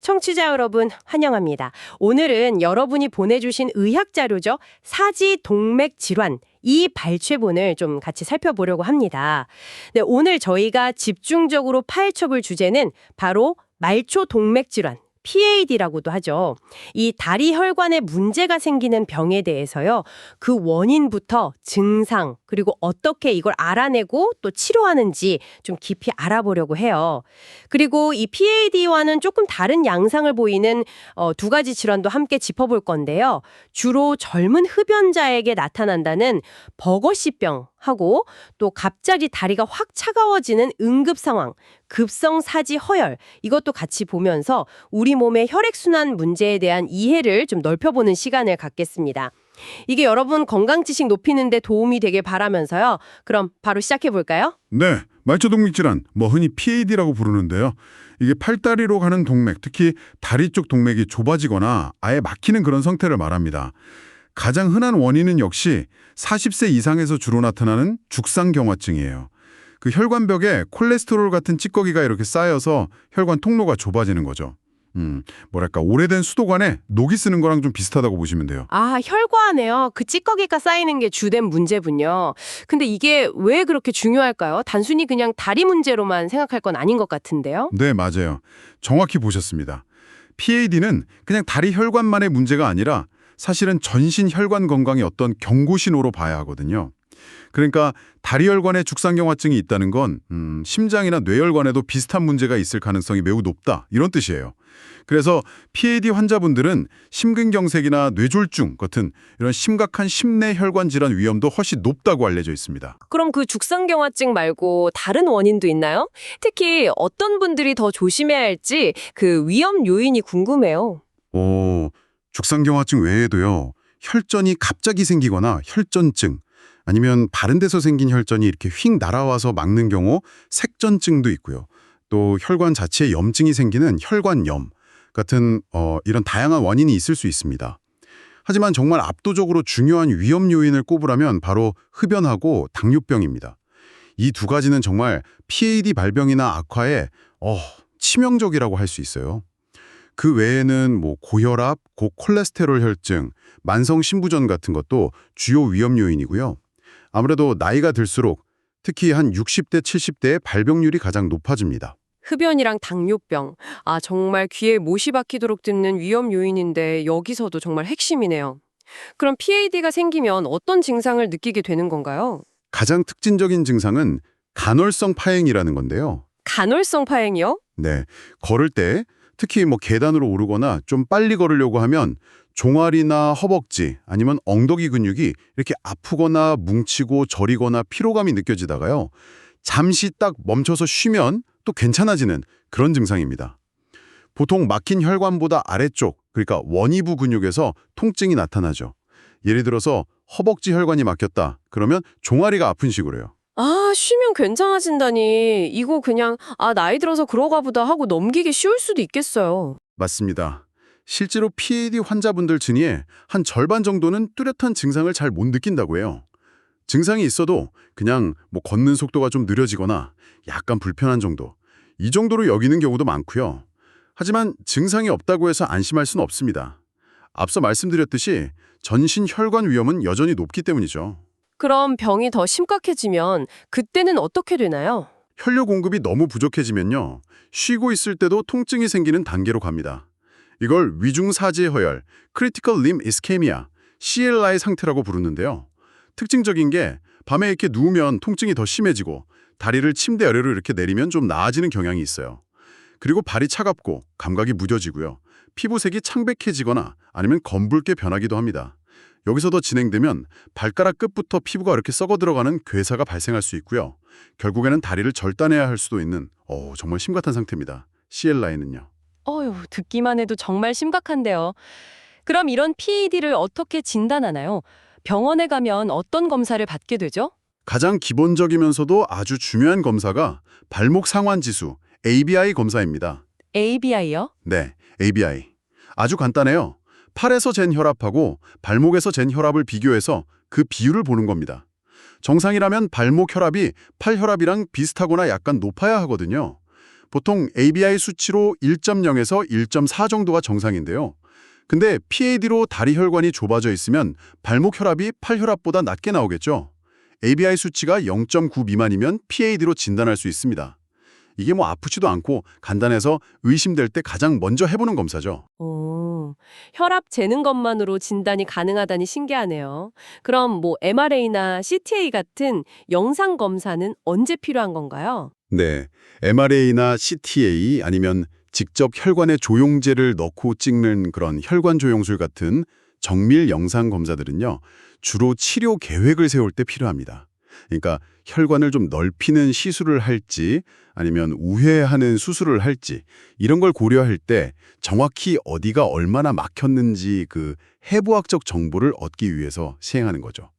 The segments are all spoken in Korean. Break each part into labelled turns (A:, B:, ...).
A: 청취자 여러분 환영합니다. 오늘은 여러분이 보내주신 의학 자료죠. 사지동맥 질환 이 발췌본을 좀 같이 살펴보려고 합니다. 네, 오늘 저희가 집중적으로 파헤쳐볼 주제는 바로 말초동맥 질환. PAD라고도 하죠. 이 다리 혈관에 문제가 생기는 병에 대해서요. 그 원인부터 증상, 그리고 어떻게 이걸 알아내고 또 치료하는지 좀 깊이 알아보려고 해요. 그리고 이 PAD와는 조금 다른 양상을 보이는 두 가지 질환도 함께 짚어볼 건데요. 주로 젊은 흡연자에게 나타난다는 버거시병하고 또 갑자기 다리가 확 차가워지는 응급 상황, 급성 사지 허열 이것도 같이 보면서 우리 몸의 혈액순환 문제에 대한 이해를 좀 넓혀보는 시간을 갖겠습니다. 이게 여러분 건강 지식 높이는 데 도움이 되길 바라면서요. 그럼 바로 시작해 볼까요?
B: 네, 말초동맥 질환, 흔히 PAD라고 부르는데요. 이게 팔다리로 가는 동맥, 특히 다리 쪽 동맥이 좁아지거나 아예 막히는 그런 상태를 말합니다. 가장 흔한 원인은 역시 40세 이상에서 주로 나타나는 죽상경화증이에요. 그 혈관벽에 콜레스테롤 같은 찌꺼기가 이렇게 쌓여서 혈관 통로가 좁아지는 거죠. 오래된 수도관에 녹이 쓰는 거랑 좀 비슷하다고 보시면 돼요.
A: 아, 혈관에요. 그 찌꺼기가 쌓이는 게 주된 문제군요. 근데 이게 왜 그렇게 중요할까요? 단순히 그냥 다리 문제로만 생각할 건 아닌 것 같은데요.
B: 네, 맞아요. 정확히 보셨습니다. PAD는 그냥 다리 혈관만의 문제가 아니라 사실은 전신 혈관 건강의 어떤 경고 신호로 봐야 하거든요. 그러니까 다리 혈관에 죽상경화증이 있다는 건 심장이나 뇌혈관에도 비슷한 문제가 있을 가능성이 매우 높다 이런 뜻이에요. 그래서 PAD 환자분들은 심근경색이나 뇌졸중 같은 이런 심각한 심내 혈관 질환 위험도 훨씬 높다고 알려져 있습니다.
A: 그럼 그 죽상경화증 말고 다른 원인도 있나요? 특히 어떤 분들이 더 조심해야 할지 그 위험 요인이 궁금해요.
B: 죽상경화증 외에도요. 혈전이 갑자기 생기거나 혈전증, 아니면 바른 데서 생긴 혈전이 이렇게 휙 날아와서 막는 경우 색전증도 있고요. 또 혈관 자체에 염증이 생기는 혈관염 같은 이런 다양한 원인이 있을 수 있습니다. 하지만 정말 압도적으로 중요한 위험 요인을 꼽으라면 바로 흡연하고 당뇨병입니다. 이 두 가지는 정말 PAD 발병이나 악화에 치명적이라고 할 수 있어요. 그 외에는 고혈압, 고콜레스테롤 혈증, 만성 신부전 같은 것도 주요 위험 요인이고요. 아무래도 나이가 들수록 특히 한 60대, 70대의 발병률이 가장 높아집니다.
A: 흡연이랑 당뇨병. 아, 정말 귀에 못이 박히도록 듣는 위험 요인인데 여기서도 정말 핵심이네요. 그럼 PAD가 생기면 어떤 증상을 느끼게 되는 건가요?
B: 가장 특징적인 증상은 간헐성 파행이라는 건데요.
A: 간헐성 파행이요?
B: 네, 걸을 때 특히 계단으로 오르거나 좀 빨리 걸으려고 하면 종아리나 허벅지 아니면 엉덩이 근육이 이렇게 아프거나 뭉치고 저리거나 피로감이 느껴지다가요. 잠시 딱 멈춰서 쉬면 또 괜찮아지는 그런 증상입니다. 보통 막힌 혈관보다 아래쪽, 그러니까 원위부 근육에서 통증이 나타나죠. 예를 들어서 허벅지 혈관이 막혔다. 그러면 종아리가 아픈 식으로요.
A: 아, 쉬면 괜찮아진다니. 이거 그냥 나이 들어서 그러가 보다 하고 넘기기 쉬울 수도 있겠어요.
B: 맞습니다. 실제로 PAD 환자분들 중에 한 절반 정도는 뚜렷한 증상을 잘 못 느낀다고 해요. 증상이 있어도 그냥 걷는 속도가 좀 느려지거나 약간 불편한 정도, 이 정도로 여기는 경우도 많고요. 하지만 증상이 없다고 해서 안심할 수는 없습니다. 앞서 말씀드렸듯이 전신 혈관 위험은 여전히 높기 때문이죠.
A: 그럼 병이 더 심각해지면 그때는 어떻게 되나요?
B: 혈류 공급이 너무 부족해지면요. 쉬고 있을 때도 통증이 생기는 단계로 갑니다. 이걸 위중사지 허열, Critical Limb Ischemia, CLI 상태라고 부르는데요. 특징적인 게 밤에 이렇게 누우면 통증이 더 심해지고 다리를 침대 아래로 이렇게 내리면 좀 나아지는 경향이 있어요. 그리고 발이 차갑고 감각이 무뎌지고요. 피부색이 창백해지거나 아니면 검붉게 변하기도 합니다. 여기서 더 진행되면 발가락 끝부터 피부가 이렇게 썩어 들어가는 괴사가 발생할 수 있고요. 결국에는 다리를 절단해야 할 수도 있는 정말 심각한 상태입니다. CLI는요.
C: 듣기만 해도 정말 심각한데요. 그럼 이런 PAD를 어떻게 진단하나요? 병원에 가면 어떤 검사를 받게 되죠?
B: 가장 기본적이면서도 아주 중요한 검사가 발목 상완지수, ABI 검사입니다.
C: ABI요?
B: 네, ABI. 아주 간단해요. 팔에서 잰 혈압하고 발목에서 잰 혈압을 비교해서 그 비율을 보는 겁니다. 정상이라면 발목 혈압이 팔 혈압이랑 비슷하거나 약간 높아야 하거든요. 보통 ABI 수치로 1.0에서 1.4 정도가 정상인데요. 근데 PAD로 다리 혈관이 좁아져 있으면 발목 혈압이 팔 혈압보다 낮게 나오겠죠. ABI 수치가 0.9 미만이면 PAD로 진단할 수 있습니다. 이게 뭐 아프지도 않고 간단해서 의심될 때 가장 먼저 해보는 검사죠.
A: 오, 혈압 재는 것만으로 진단이 가능하다니 신기하네요. 그럼 뭐 MRA나 CTA 같은 영상 검사는 언제 필요한 건가요?
B: 네, MRA나 CTA 아니면 직접 혈관에 조영제를 넣고 찍는 그런 혈관 조영술 같은 정밀 영상 검사들은요, 주로 치료 계획을 세울 때 필요합니다. 그러니까 혈관을 좀 넓히는 시술을 할지 아니면 우회하는 수술을 할지 이런 걸 고려할 때 정확히 어디가 얼마나 막혔는지 그 해부학적 정보를 얻기 위해서 시행하는 거죠.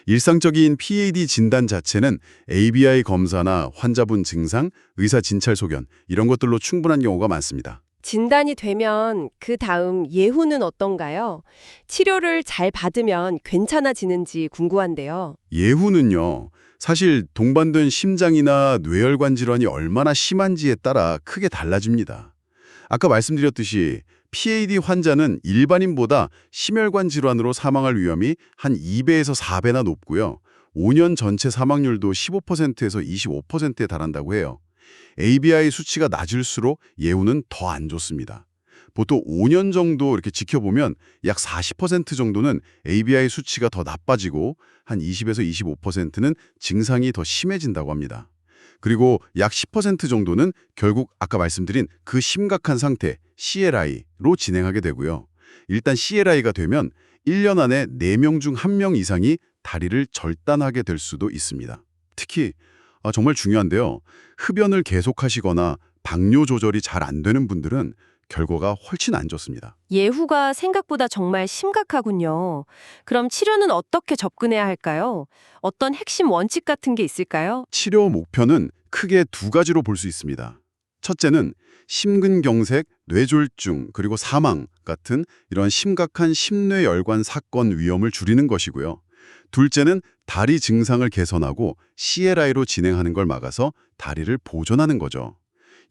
B: 일상적인 PAD 진단 자체는 ABI 검사나 환자분 증상, 의사 진찰 소견 이런 것들로 충분한 경우가 많습니다.
A: 진단이 되면 그 다음 예후는 어떤가요? 치료를 잘 받으면 괜찮아지는지 궁금한데요.
B: 예후는요, 사실 동반된 심장이나 뇌혈관 질환이 얼마나 심한지에 따라 크게 달라집니다. 아까 말씀드렸듯이 PAD 환자는 일반인보다 심혈관 질환으로 사망할 위험이 한 2배에서 4배나 높고요. 5년 전체 사망률도 15%에서 25%에 달한다고 해요. ABI 수치가 낮을수록 예후는 더 안 좋습니다. 보통 5년 정도 이렇게 지켜보면 약 40% 정도는 ABI 수치가 더 나빠지고 한 20에서 25%는 증상이 더 심해진다고 합니다. 그리고 약 10% 정도는 결국 아까 말씀드린 그 심각한 상태 CLI로 진행하게 되고요. 일단 CLI가 되면 1년 안에 4명 중 1명 이상이 다리를 절단하게 될 수도 있습니다. 특히 정말 중요한데요. 흡연을 계속하시거나 당뇨 조절이 잘 안 되는 분들은 결과가 훨씬 안 좋습니다.
A: 예후가 생각보다 정말 심각하군요. 그럼 치료는 어떻게 접근해야 할까요? 어떤 핵심 원칙 같은 게 있을까요?
B: 치료 목표는 크게 두 가지로 볼 수 있습니다. 첫째는 심근경색, 뇌졸중, 그리고 사망 같은 이런 심각한 심뇌혈관 사건 위험을 줄이는 것이고요. 둘째는 다리 증상을 개선하고 CLI로 진행하는 걸 막아서 다리를 보존하는 거죠.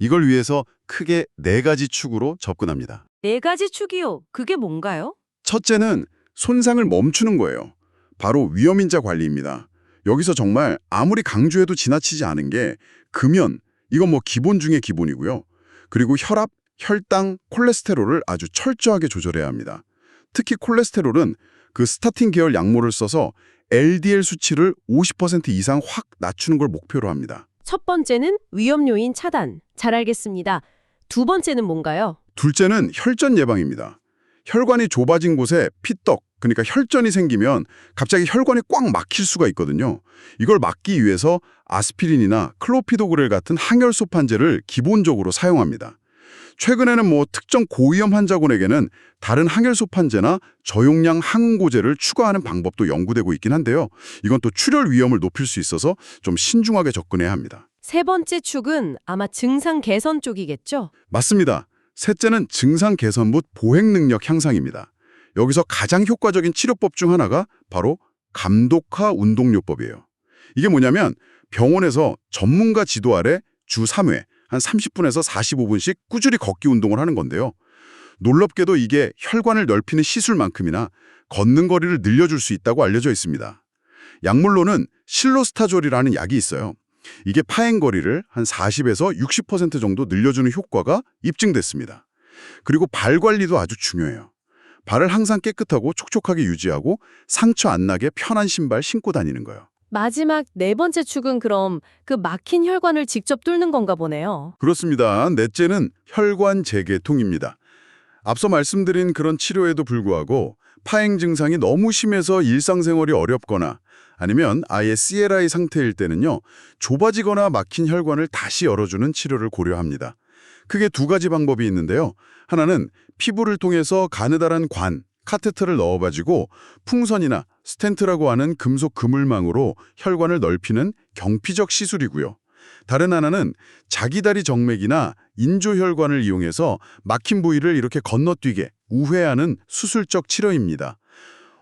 B: 이걸 위해서 크게 4가지 축으로 접근합니다.
A: 4가지 축이요. 그게 뭔가요?
B: 첫째는 손상을 멈추는 거예요. 바로 위험인자 관리입니다. 여기서 정말 아무리 강조해도 지나치지 않은 게 금연, 이건 뭐 기본 중에 기본이고요. 그리고 혈압, 혈당, 콜레스테롤을 아주 철저하게 조절해야 합니다. 특히 콜레스테롤은 그 스타틴 계열 약물을 써서 LDL 수치를 50% 이상 확 낮추는 걸 목표로 합니다.
A: 첫 번째는 위험 요인 차단. 잘 알겠습니다. 두 번째는 뭔가요?
B: 둘째는 혈전 예방입니다. 혈관이 좁아진 곳에 피떡, 그러니까 혈전이 생기면 갑자기 혈관이 꽉 막힐 수가 있거든요. 이걸 막기 위해서 아스피린이나 클로피도그렐 같은 항혈소판제를 기본적으로 사용합니다. 최근에는 뭐 특정 고위험 환자군에게는 다른 항혈소판제나 저용량 항응고제를 추가하는 방법도 연구되고 있긴 한데요. 이건 또 출혈 위험을 높일 수 있어서 좀 신중하게 접근해야 합니다.
A: 세 번째 축은 아마 증상 개선 쪽이겠죠?
B: 맞습니다. 셋째는 증상 개선 및 보행 능력 향상입니다. 여기서 가장 효과적인 치료법 중 하나가 바로 감독화 운동요법이에요. 이게 뭐냐면 병원에서 전문가 지도 아래 주 3회 한 30분에서 45분씩 꾸준히 걷기 운동을 하는 건데요. 놀랍게도 이게 혈관을 넓히는 시술만큼이나 걷는 거리를 늘려줄 수 있다고 알려져 있습니다. 약물로는 실로스타졸이라는 약이 있어요. 이게 파행 거리를 한 40에서 60% 정도 늘려주는 효과가 입증됐습니다. 그리고 발 관리도 아주 중요해요. 발을 항상 깨끗하고 촉촉하게 유지하고 상처 안 나게 편한 신발 신고 다니는 거예요.
A: 마지막 네 번째 축은 그럼 그 막힌 혈관을 직접 뚫는 건가 보네요.
B: 그렇습니다. 넷째는 혈관 재개통입니다. 앞서 말씀드린 그런 치료에도 불구하고 파행 증상이 너무 심해서 일상생활이 어렵거나 아니면 아예 CLI 상태일 때는요, 좁아지거나 막힌 혈관을 다시 열어주는 치료를 고려합니다. 크게 2가지 방법이 있는데요. 하나는 피부를 통해서 가느다란 관, 카테터를 넣어가지고 풍선이나 스텐트라고 하는 금속 그물망으로 혈관을 넓히는 경피적 시술이고요. 다른 하나는 자기다리 정맥이나 인조혈관을 이용해서 막힌 부위를 이렇게 건너뛰게 우회하는 수술적 치료입니다.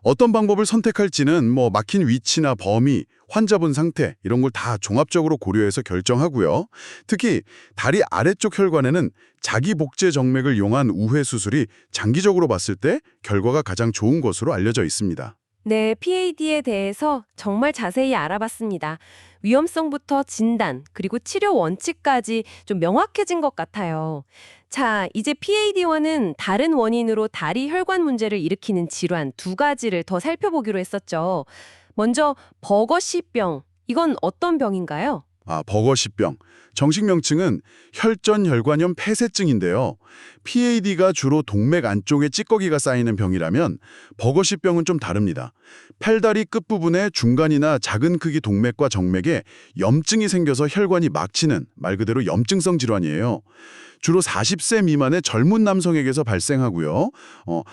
B: 어떤 방법을 선택할지는 막힌 위치나 범위, 환자분 상태 이런 걸 다 종합적으로 고려해서 결정하고요. 특히 다리 아래쪽 혈관에는 자기 복제 정맥을 이용한 우회 수술이 장기적으로 봤을 때 결과가 가장 좋은 것으로 알려져 있습니다.
A: 네, PAD에 대해서 정말 자세히 알아봤습니다. 위험성부터 진단, 그리고 치료 원칙까지 좀 명확해진 것 같아요. 자, 이제 PAD와는 다른 원인으로 다리 혈관 문제를 일으키는 질환 두 가지를 더 살펴보기로 했었죠. 먼저 버거시병, 이건 어떤 병인가요?
B: 버거시병. 정식 명칭은 혈전혈관염 폐쇄증인데요. PAD가 주로 동맥 안쪽에 찌꺼기가 쌓이는 병이라면 버거시병은 좀 다릅니다. 팔다리 끝부분에 중간이나 작은 크기 동맥과 정맥에 염증이 생겨서 혈관이 막히는 말 그대로 염증성 질환이에요. 주로 40세 미만의 젊은 남성에게서 발생하고요.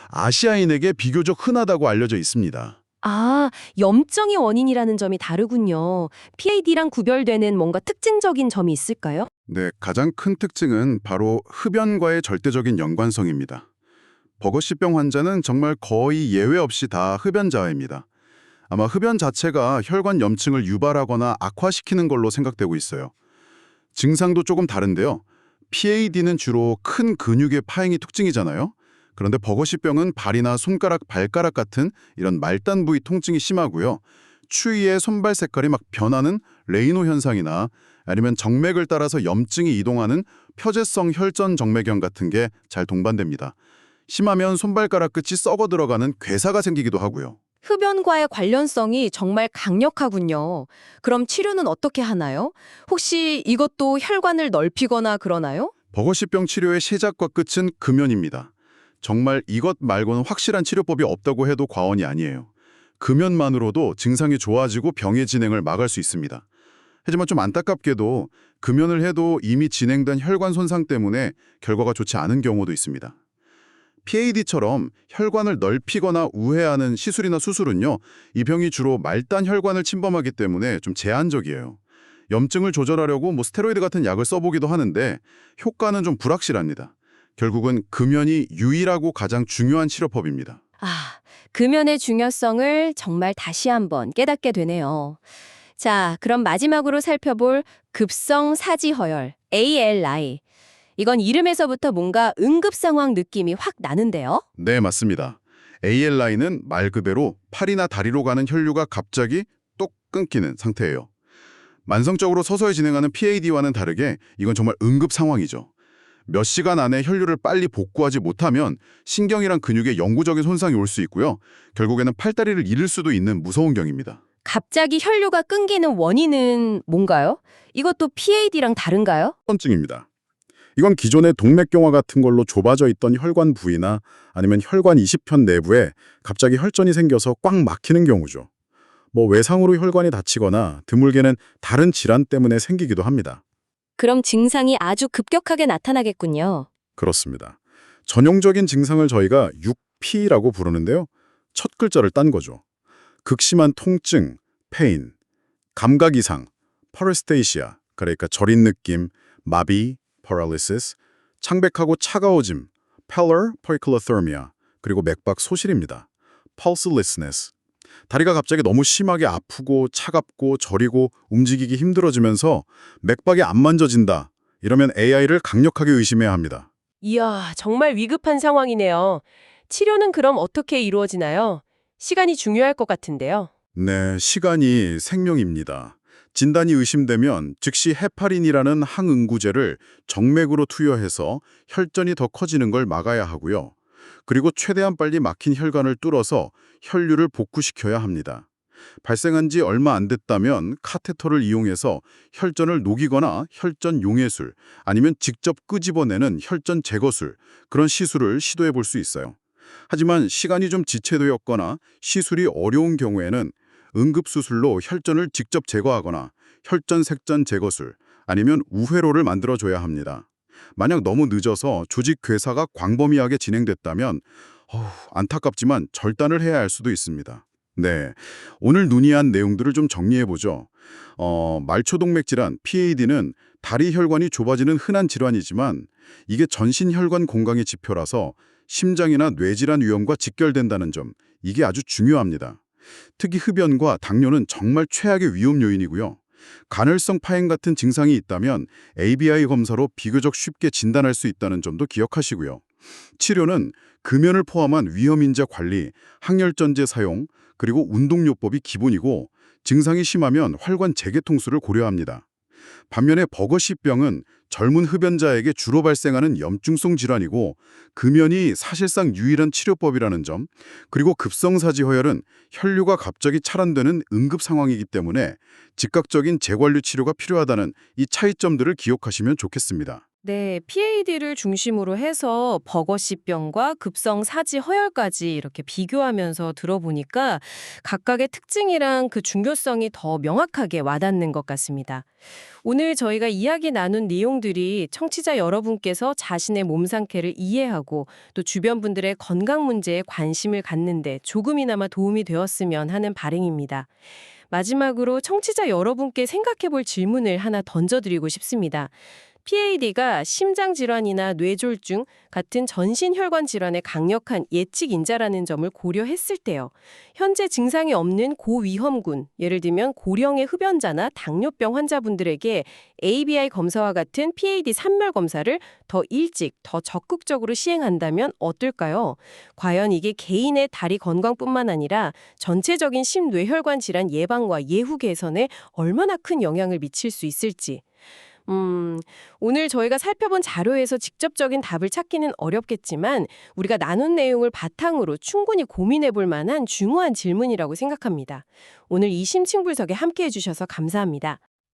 B: 아시아인에게 비교적 흔하다고 알려져 있습니다.
A: 아, 염증이 원인이라는 점이 다르군요. PAD랑 구별되는 뭔가 특징적인 점이 있을까요?
B: 네, 가장 큰 특징은 바로 흡연과의 절대적인 연관성입니다. 버거시병 환자는 정말 거의 예외 없이 다 흡연자입니다. 아마 흡연 자체가 혈관 염증을 유발하거나 악화시키는 걸로 생각되고 있어요. 증상도 조금 다른데요. PAD는 주로 큰 근육의 파행이 특징이잖아요. 그런데 버거시병은 발이나 손가락, 발가락 같은 이런 말단 부위 통증이 심하고요. 추위에 손발 색깔이 막 변하는 레이노 현상이나 아니면 정맥을 따라서 염증이 이동하는 표재성 혈전 정맥염 같은 게 잘 동반됩니다. 심하면 손발가락 끝이 썩어 들어가는 괴사가 생기기도 하고요.
A: 흡연과의 관련성이 정말 강력하군요. 그럼 치료는 어떻게 하나요? 혹시 이것도 혈관을 넓히거나 그러나요?
B: 버거시병 치료의 시작과 끝은 금연입니다. 정말 이것 말고는 확실한 치료법이 없다고 해도 과언이 아니에요. 금연만으로도 증상이 좋아지고 병의 진행을 막을 수 있습니다. 하지만 좀 안타깝게도 금연을 해도 이미 진행된 혈관 손상 때문에 결과가 좋지 않은 경우도 있습니다. PAD처럼 혈관을 넓히거나 우회하는 시술이나 수술은요, 이 병이 주로 말단 혈관을 침범하기 때문에 좀 제한적이에요. 염증을 조절하려고 스테로이드 같은 약을 써보기도 하는데 효과는 좀 불확실합니다. 결국은 금연이 유일하고 가장 중요한 치료법입니다.
A: 아, 금연의 중요성을 정말 다시 한번 깨닫게 되네요. 자, 그럼 마지막으로 살펴볼 급성 사지허혈, ALI. 이건 이름에서부터 뭔가 응급 상황 느낌이 확 나는데요.
B: 네, 맞습니다. ALI는 말 그대로 팔이나 다리로 가는 혈류가 갑자기 뚝 끊기는 상태예요. 만성적으로 서서히 진행하는 PAD와는 다르게 이건 정말 응급 상황이죠. 몇 시간 안에 혈류를 빨리 복구하지 못하면 신경이랑 근육에 영구적인 손상이 올 수 있고요. 결국에는 팔다리를 잃을 수도 있는 무서운 경입니다.
A: 갑자기 혈류가 끊기는 원인은 뭔가요? 이것도 PAD랑 다른가요?
B: 혈전증입니다. 이건 기존의 동맥경화 같은 걸로 좁아져 있던 혈관 부위나 아니면 혈관 이식편 내부에 갑자기 혈전이 생겨서 꽉 막히는 경우죠. 외상으로 혈관이 다치거나 드물게는 다른 질환 때문에 생기기도 합니다.
A: 그럼 증상이 아주 급격하게 나타나겠군요.
B: 그렇습니다. 전형적인 증상을 저희가 6P라고 부르는데요. 첫 글자를 딴 거죠. 극심한 통증, 페인, 감각 이상, paresthesia, 그러니까 저린 느낌, 마비, paralysis, 창백하고 차가워짐, pallor, poikilothermia, 그리고 맥박 소실입니다. pulselessness. 다리가 갑자기 너무 심하게 아프고 차갑고 저리고 움직이기 힘들어지면서 맥박이 안 만져진다. 이러면 AI를 강력하게 의심해야 합니다.
A: 이야, 정말 위급한 상황이네요. 치료는 그럼 어떻게 이루어지나요? 시간이 중요할 것 같은데요.
B: 네, 시간이 생명입니다. 진단이 의심되면 즉시 헤파린이라는 항응구제를 정맥으로 투여해서 혈전이 더 커지는 걸 막아야 하고요. 그리고 최대한 빨리 막힌 혈관을 뚫어서 혈류를 복구시켜야 합니다. 발생한 지 얼마 안 됐다면 카테터를 이용해서 혈전을 녹이거나 혈전 용해술, 아니면 직접 끄집어내는 혈전 제거술, 그런 시술을 시도해 볼 수 있어요. 하지만 시간이 좀 지체되었거나 시술이 어려운 경우에는 응급수술로 혈전을 직접 제거하거나 혈전 색전 제거술, 아니면 우회로를 만들어줘야 합니다. 만약 너무 늦어서 조직 괴사가 광범위하게 진행됐다면 안타깝지만 절단을 해야 할 수도 있습니다. 네, 오늘 논의한 내용들을 좀 정리해보죠. 말초동맥 질환, PAD는 다리 혈관이 좁아지는 흔한 질환이지만 이게 전신 혈관 건강의 지표라서 심장이나 뇌질환 위험과 직결된다는 점, 이게 아주 중요합니다. 특히 흡연과 당뇨는 정말 최악의 위험 요인이고요. 간헐성 파행 같은 증상이 있다면 ABI 검사로 비교적 쉽게 진단할 수 있다는 점도 기억하시고요. 치료는 금연을 포함한 위험인자 관리, 항열전제 사용, 그리고 운동요법이 기본이고 증상이 심하면 혈관 재개통수를 고려합니다. 반면에 버거시병은 젊은 흡연자에게 주로 발생하는 염증성 질환이고 금연이 사실상 유일한 치료법이라는 점, 그리고 급성사지허혈은 혈류가 갑자기 차단되는 응급 상황이기 때문에 즉각적인 재관류 치료가 필요하다는 이 차이점들을 기억하시면 좋겠습니다.
C: 네, PAD를 중심으로 해서 버거시병과 급성 사지 허혈까지 이렇게 비교하면서 들어보니까 각각의 특징이랑 그 중요성이 더 명확하게 와닿는 것 같습니다. 오늘 저희가 이야기 나눈 내용들이 청취자 여러분께서 자신의 몸 상태를 이해하고 또 주변 분들의 건강 문제에 관심을 갖는데 조금이나마 도움이 되었으면 하는 바람입니다. 마지막으로 청취자 여러분께 생각해 볼 질문을 하나 던져드리고 싶습니다. PAD가 심장질환이나 뇌졸중 같은 전신혈관 질환의 강력한 예측 인자라는 점을 고려했을 때요. 현재 증상이 없는 고위험군, 예를 들면 고령의 흡연자나 당뇨병 환자분들에게 ABI 검사와 같은 PAD 산멸 검사를 더 일찍, 더 적극적으로 시행한다면 어떨까요? 과연 이게 개인의 다리 건강뿐만 아니라 전체적인 심뇌혈관 질환 예방과 예후 개선에 얼마나 큰 영향을 미칠 수 있을지. 오늘 저희가 살펴본 자료에서 직접적인 답을 찾기는 어렵겠지만 우리가 나눈 내용을 바탕으로 충분히 고민해 볼 만한 중요한 질문이라고 생각합니다. 오늘 이 심층 분석에 함께해 주셔서 감사합니다.